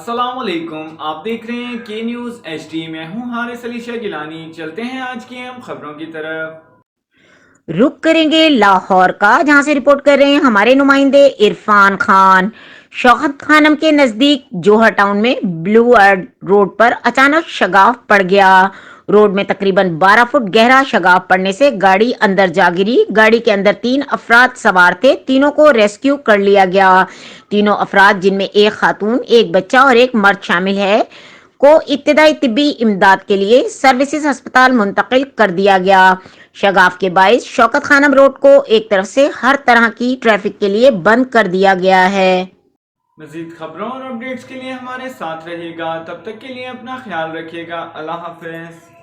السلام علیکم، آپ دیکھ رہے ہیں کے نیوز ایچ ڈی۔ میں ہوں حارث علی شاہ گیلانی۔ چلتے ہیں آج کی اہم خبروں کی طرف۔ رخ کریں گے لاہور کا، جہاں سے رپورٹ کر رہے ہیں ہمارے نمائندے عرفان خان۔ شوکت خانم کے نزدیک جوہر ٹاؤن میں بلو ارڈ روڈ پر اچانک شگاف پڑ گیا۔ روڈ میں تقریباً 12 فٹ گہرا شگاف پڑنے سے گاڑی اندر جا گری۔ گاڑی کے اندر 3 افراد سوار تھے، تینوں کو ریسکیو کر لیا گیا۔ تینوں افراد، جن میں ایک خاتون، ایک بچہ اور ایک مرد شامل ہے، کو ابتدائی طبی امداد کے لیے سروسز ہسپتال منتقل کر دیا گیا۔ شگاف کے باعث شوکت خانم روڈ کو ایک طرف سے ہر طرح کی ٹریفک کے لیے بند کر دیا گیا ہے۔ مزید خبروں اور اپڈیٹس کے لیے ہمارے ساتھ رہیے گا۔ تب تک کے لیے اپنا خیال رکھیے گا۔ اللہ حافظ۔